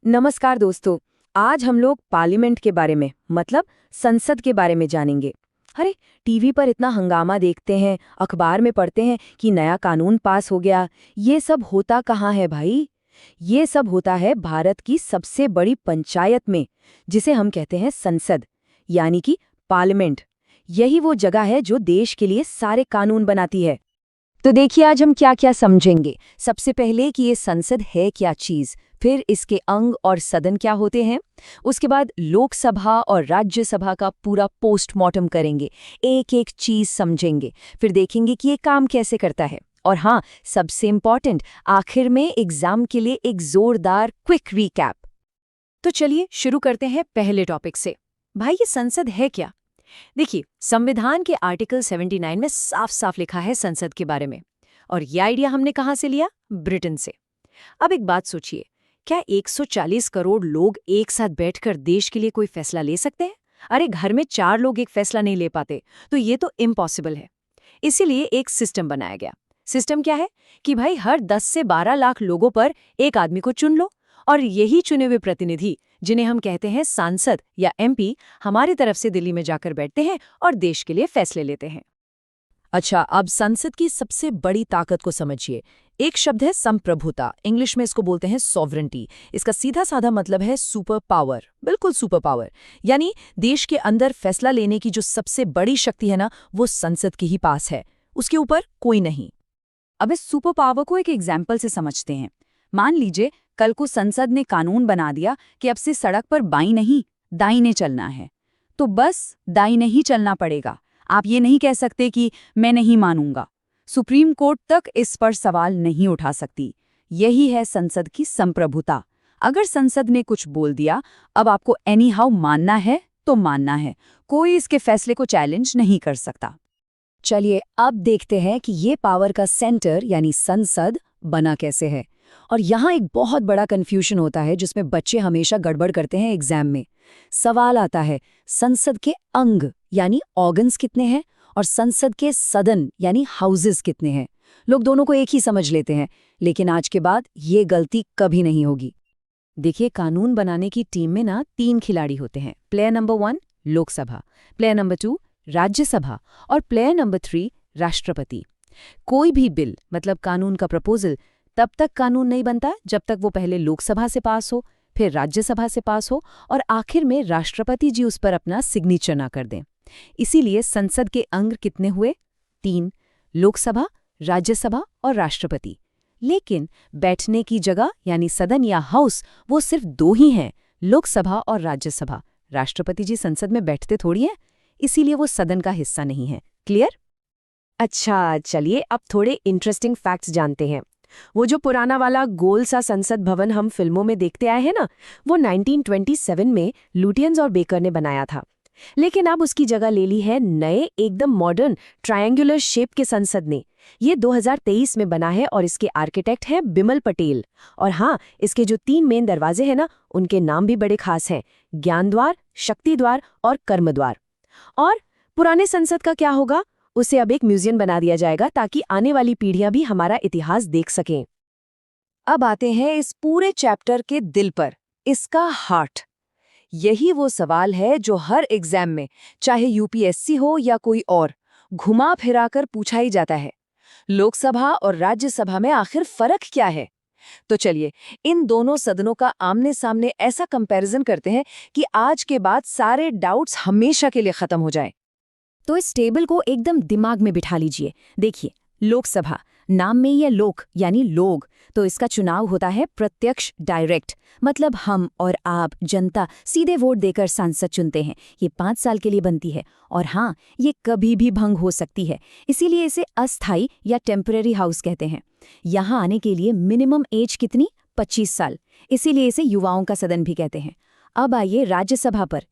नमस्कार दोस्तों। आज हम लोग पार्लियामेंट के बारे में मतलब संसद के बारे में जानेंगे। अरे टीवी पर इतना हंगामा देखते हैं, अखबार में पढ़ते हैं कि नया कानून पास हो गया। ये सब होता कहाँ है भाई? ये सब होता है भारत की सबसे बड़ी पंचायत में, जिसे हम कहते हैं संसद, यानी कि पार्लियामेंट। यही वो जगह है जो देश के लिए सारे कानून बनाती है। तो देखिए आज हम क्या क्या समझेंगे। सबसे पहले कि ये संसद है क्या चीज, फिर इसके अंग और सदन क्या होते हैं, उसके बाद लोकसभा और राज्यसभा का पूरा पोस्टमार्टम करेंगे, एक एक चीज समझेंगे, फिर देखेंगे कि ये काम कैसे करता है। और हाँ, सबसे इम्पॉर्टेंट, आखिर में एग्जाम के लिए एक जोरदार क्विक रीकैप। तो चलिए शुरू करते हैं पहले टॉपिक से। भाई ये संसद है क्या? देखिए, संविधान के आर्टिकल 79 में साफ साफ लिखा है संसद के बारे में। और ये आइडिया हमने कहाँ से लिया? ब्रिटेन से। अब एक बात सोचिए, क्या 140 करोड़ लोग एक साथ बैठकर देश के लिए कोई फैसला ले सकते हैं? अरे घर में 4 लोग एक फैसला नहीं ले पाते, तो ये तो इम्पॉसिबल है। इसीलिए एक सिस्टम बनाया गया। सिस्टम क्या है कि भाई हर 10 से 12 लाख लोगों पर एक आदमी को चुन लो, और यही चुने हुए प्रतिनिधि, जिन्हें हम कहते हैं सांसद या एमपी, हमारी तरफ से दिल्ली में जाकर बैठते हैं और देश के लिए फैसले लेते हैं। अच्छा, अब संसद की सबसे बड़ी ताकत को समझिए। एक शब्द है संप्रभुता, इंग्लिश में इसको बोलते हैं सॉवरेंटी। इसका सीधा साधा मतलब है सुपर पावर, बिल्कुल सुपर पावर। यानी देश के अंदर फैसला लेने की जो सबसे बड़ी शक्ति है ना, वो संसद के ही पास है, उसके ऊपर कोई नहीं। अब इस सुपर पावर को एक एग्जाम्पल से समझते हैं। मान लीजिए कल को संसद ने कानून बना दिया कि अब से सड़क पर बाईं नहीं दाईं चलना है, तो बस दाईं नहीं चलना पड़ेगा। आप ये नहीं कह सकते कि मैं नहीं मानूंगा। सुप्रीम कोर्ट तक इस पर सवाल नहीं उठा सकती। यही है संसद की संप्रभुता। अगर संसद ने कुछ बोल दिया, अब आपको एनी हाउ मानना है तो मानना है, कोई इसके फैसले को चैलेंज नहीं कर सकता। चलिए अब देखते हैं कि ये पावर का सेंटर यानी संसद बना कैसे है। और यहाँ एक बहुत बड़ा कन्फ्यूजन होता है जिसमें बच्चे हमेशा गड़बड़ करते हैं एग्जाम में। सवाल आता है, संसद के अंग यानी ऑर्गन्स कितने हैं और संसद के सदन यानी हाउसेस कितने हैं। लोग दोनों को एक ही समझ लेते हैं, लेकिन आज के बाद ये गलती कभी नहीं होगी। देखिए, कानून बनाने की टीम में ना 3 खिलाड़ी होते हैं। Player number 1 Lok Sabha, player number 2 Rajya Sabha और प्लेयर नंबर 3 राष्ट्रपति। कोई भी बिल मतलब कानून का प्रपोजल तब तक कानून नहीं बनता जब तक वो पहले लोकसभा से पास हो, फिर राज्यसभा से पास हो और आखिर में राष्ट्रपति जी उस पर अपना सिग्नेचर ना कर दें। इसीलिए संसद के अंग कितने हुए? 3, लोकसभा, राज्यसभा और राष्ट्रपति। लेकिन बैठने की जगह यानी सदन या हाउस वो सिर्फ 2 ही हैं, लोकसभा और राज्यसभा। राष्ट्रपति जी संसद में बैठते थोड़ी हैं, इसीलिए वो सदन का हिस्सा नहीं है। क्लियर? अच्छा, चलिए अब थोड़े इंटरेस्टिंग फैक्ट्स जानते हैं। वो जो पुराना वाला गोल सा संसद भवन हम फिल्मों में देखते आए हैं ना, वो 1927 में लुटियंस और बेकर ने बनाया था। लेकिन अब उसकी जगह ले ली है नए एकदम मॉडर्न ट्रायंगुलर शेप के संसद ने। ये 2023 में बना है और इसके आर्किटेक्ट हैं बिमल पटेल। और हाँ, इसके जो 3 मेन दरवाजे हैं ना, उनके नाम भी बड़े खास हैं, ज्ञान द्वार, शक्ति द्वार और कर्म द्वार। और पुराने संसद का क्या होगा? उसे अब एक म्यूजियम बना दिया जाएगा ताकि आने वाली पीढ़ियां भी हमारा इतिहास देख सकें। अब आते हैं इस पूरे चैप्टर के दिल पर, इसका हार्ट। यही वो सवाल है जो हर एग्जाम में, चाहे यूपीएससी हो या कोई और, घुमा फिरा कर पूछा ही जाता है। लोकसभा और राज्यसभा में आखिर फर्क क्या है? तो चलिए इन दोनों सदनों का आमने सामने ऐसा कंपैरिजन करते हैं कि आज के बाद सारे डाउट्स हमेशा के लिए खत्म हो जाए। तो इस टेबल को एकदम दिमाग में बिठा लीजिए। देखिए, लोकसभा, नाम में ये लोक यानी लोग, तो इसका चुनाव होता है प्रत्यक्ष, डायरेक्ट। मतलब हम और आप जनता सीधे वोट देकर सांसद चुनते हैं। ये 5 साल के लिए बनती है और हाँ, ये कभी भी भंग हो सकती है, इसीलिए इसे अस्थायी या टेम्पररी हाउस कहते हैं। यहाँ आने के लिए मिनिमम एज कितनी? 25 साल, इसीलिए इसे युवाओं का सदन भी कहते हैं। अब आइए राज्यसभा पर।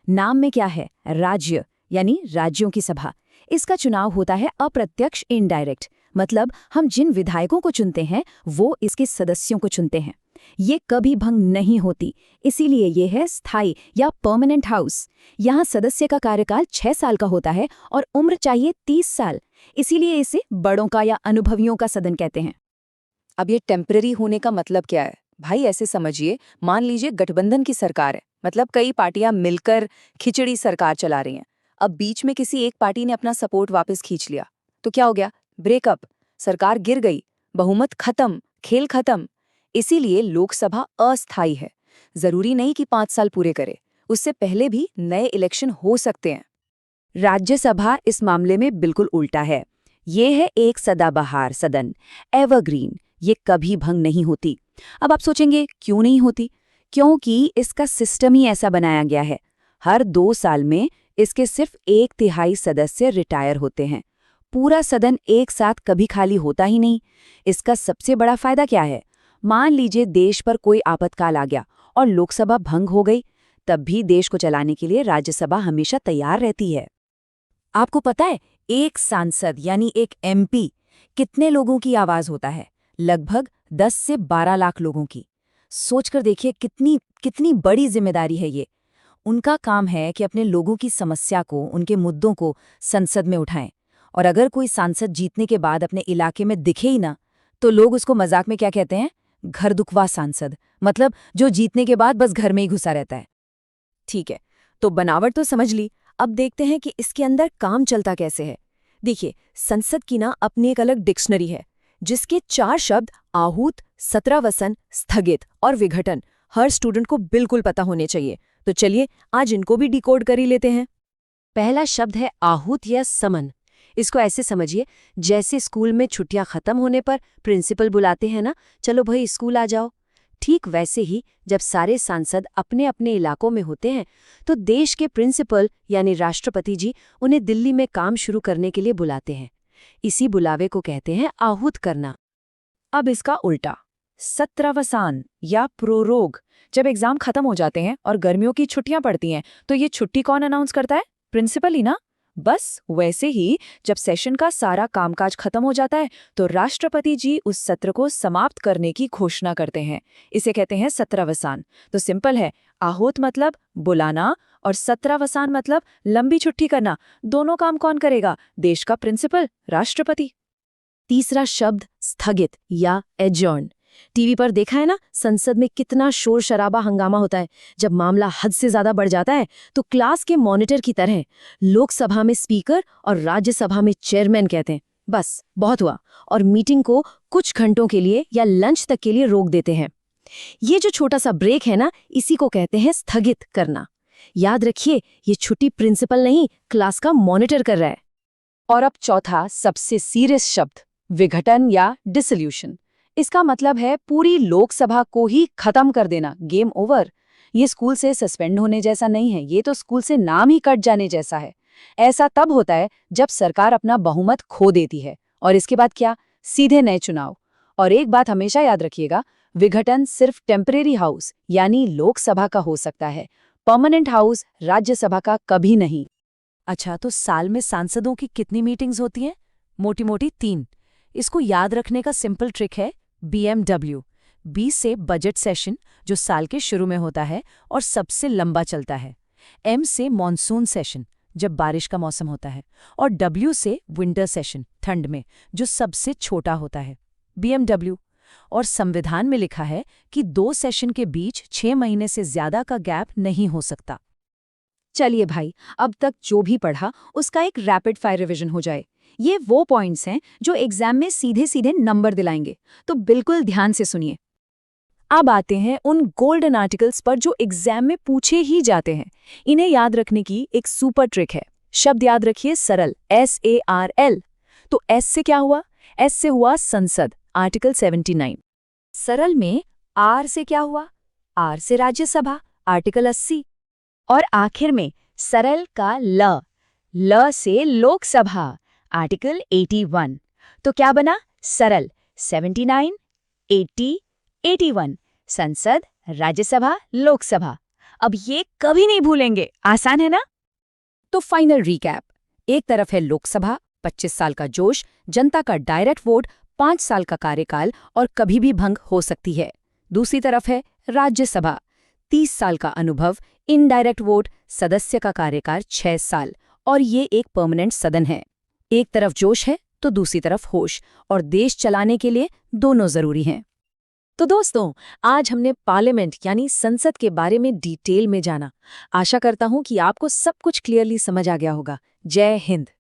नाम में क्या है? राज्य यानी राज्यों की सभा। इसका चुनाव होता है अप्रत्यक्ष, इनडायरेक्ट। मतलब हम जिन विधायकों को चुनते हैं वो इसके सदस्यों को चुनते हैं। ये कभी भंग नहीं होती, इसीलिए ये है स्थायी या परमानेंट हाउस। यहाँ सदस्य का कार्यकाल 6 साल का होता है और उम्र चाहिए 30 साल, इसीलिए इसे बड़ों का या अनुभवियों का सदन कहते हैं। अब ये टेम्पररी होने का मतलब क्या है? भाई ऐसे समझिए, मान लीजिए गठबंधन की सरकार है, मतलब कई पार्टियां मिलकर खिचड़ी सरकार चला रही हैं। अब बीच में किसी एक पार्टी ने अपना सपोर्ट वापस खींच लिया, तो क्या हो गया? ब्रेकअप, सरकार गिर गई, बहुमत खत्म, खेल खत्म। इसीलिए लोकसभा अस्थायी है। जरूरी नहीं कि 5 साल पूरे करे, उससे पहले भी नए इलेक्शन हो सकते हैं। राज्यसभा इस मामले में बिल्कुल उल्टा है। ये है एक सदाबहार सदन, एवरग्रीन, ये कभी भंग नहीं होती। अब आप सोचेंगे क्यों नहीं होती? क्योंकि इसका सिस्टम ही ऐसा बनाया गया है। हर 2 साल में इसके सिर्फ 1/3 सदस्य रिटायर होते हैं। पूरा सदन एक साथ कभी खाली होता ही नहीं। इसका सबसे बड़ा फायदा क्या है? मान लीजिए देश पर कोई आपातकाल आ गया और लोकसभा भंग हो गई, तब भी देश को चलाने के लिए राज्यसभा हमेशा तैयार रहती है। आपको पता है एक सांसद यानी एक एमपी कितने लोगों की आवाज होता है? लगभग 10 से 12 लाख लोगों की। सोचकर देखिए कितनी कितनी बड़ी जिम्मेदारी है ये। उनका काम है कि अपने लोगों की समस्या को, उनके मुद्दों को संसद में उठाएं। और अगर कोई सांसद जीतने के बाद अपने इलाके में दिखे ही ना, तो लोग उसको मजाक में क्या कहते हैं? घर दुखवा सांसद, मतलब जो जीतने के बाद बस घर में ही घुसा रहता है। ठीक है, तो बनावट तो समझ ली। अब देखते हैं कि इसके अंदर काम चलता कैसे है। देखिए, संसद की ना अपनी एक अलग डिक्शनरी है, जिसके 4 शब्द आहूत, सत्रावसान, स्थगित और विघटन हर स्टूडेंट को बिल्कुल पता होने चाहिए। तो चलिए आज इनको भी डिकोड कर ही लेते हैं। पहला शब्द है आहूत या समन। इसको ऐसे समझिए, जैसे स्कूल में छुट्टियां खत्म होने पर प्रिंसिपल बुलाते हैं ना, चलो भाई स्कूल आ जाओ। ठीक वैसे ही जब सारे सांसद अपने अपने इलाकों में होते हैं, तो देश के प्रिंसिपल यानी राष्ट्रपति जी उन्हें दिल्ली में काम शुरू करने के लिए बुलाते हैं। इसी बुलावे को कहते हैं आहूत करना। अब इसका उल्टा, सत्रावसान या प्रोरोग। जब एग्जाम खत्म हो जाते हैं और गर्मियों की छुट्टियां पड़ती हैं, तो ये छुट्टी कौन अनाउंस करता है? प्रिंसिपल ही ना। बस वैसे ही जब सेशन का सारा कामकाज खत्म हो जाता है, तो राष्ट्रपति जी उस सत्र को समाप्त करने की घोषणा करते हैं। इसे कहते हैं सत्रावसान। तो सिंपल है, आहूत मतलब बुलाना और सत्रावसान मतलब लंबी छुट्टी करना। दोनों काम कौन करेगा? देश का प्रिंसिपल, राष्ट्रपति। तीसरा शब्द स्थगित या एडजर्न। टीवी पर देखा है ना, संसद में कितना शोर शराबा हंगामा होता है। जब मामला हद से ज्यादा बढ़ जाता है, तो क्लास के मॉनिटर की तरह लोकसभा में स्पीकर और राज्यसभा में चेयरमैन कहते हैं, बस बहुत हुआ, और मीटिंग को कुछ घंटों के लिए या लंच तक के लिए रोक देते हैं। ये जो छोटा सा ब्रेक है ना, इसी को कहते हैं स्थगित करना। याद रखिए, ये छुट्टी प्रिंसिपल नहीं, क्लास का मॉनिटर कर रहा है। और अब चौथा सबसे सीरियस शब्द, विघटन या डिसोल्यूशन। इसका मतलब है पूरी लोकसभा को ही खत्म कर देना, गेम ओवर। ये स्कूल से सस्पेंड होने जैसा नहीं है, ये तो स्कूल से नाम ही कट जाने जैसा है। ऐसा तब होता है जब सरकार अपना बहुमत खो देती है, और इसके बाद क्या? सीधे नए चुनाव। और एक बात हमेशा याद रखिएगा, विघटन सिर्फ टेम्परेरी हाउस यानी लोकसभा का हो सकता है, परमानेंट हाउस राज्यसभा का कभी नहीं। अच्छा, तो साल में सांसदों की कितनी मीटिंग्स होती हैं? मोटी मोटी 3। इसको याद रखने का सिंपल ट्रिक है BMW। B से बजट सेशन, जो साल के शुरू में होता है और सबसे लंबा चलता है। M से मॉनसून सेशन, जब बारिश का मौसम होता है। और W से विंटर सेशन, ठंड में, जो सबसे छोटा होता है। BMW। और संविधान में लिखा है कि 2 सेशन के बीच 6 महीने से ज्यादा का गैप नहीं हो सकता। चलिए भाई, अब तक जो भी पढ़ा उसका एक रैपिड फायर रिवीजन हो जाए। ये वो पॉइंट्स हैं जो एग्जाम में सीधे सीधे नंबर दिलाएंगे, तो बिल्कुल ध्यान से सुनिए। अब आते हैं उन गोल्डन आर्टिकल्स पर जो एग्जाम में पूछे ही जाते हैं। इन्हें याद रखने की एक सुपर ट्रिक है। शब्द याद रखिए, सरल, SARL। तो S से क्या हुआ? S से हुआ संसद, आर्टिकल 79। सरल में R से क्या हुआ? R से राज्यसभा, आर्टिकल 80। और आखिर में सरल का ल से लोकसभा, आर्टिकल 81। तो क्या बना? सरल 79, 80, 81, संसद, राज्यसभा, लोकसभा। अब ये कभी नहीं भूलेंगे, आसान है ना? तो फाइनल रिकैप। एक तरफ है लोकसभा, 25 साल का जोश, जनता का डायरेक्ट वोट, 5 साल का कार्यकाल और कभी भी भंग हो सकती है। दूसरी तरफ है राज्यसभा, 30 साल का अनुभव, इनडायरेक्ट वोट, सदस्य का कार्यकाल 6 साल, और ये एक परमानेंट सदन है। एक तरफ जोश है तो दूसरी तरफ होश, और देश चलाने के लिए दोनों जरूरी हैं। तो दोस्तों, आज हमने पार्लियामेंट यानी संसद के बारे में डिटेल में जाना। आशा करता हूं कि आपको सब कुछ क्लियरली समझ आ गया होगा। जय हिंद।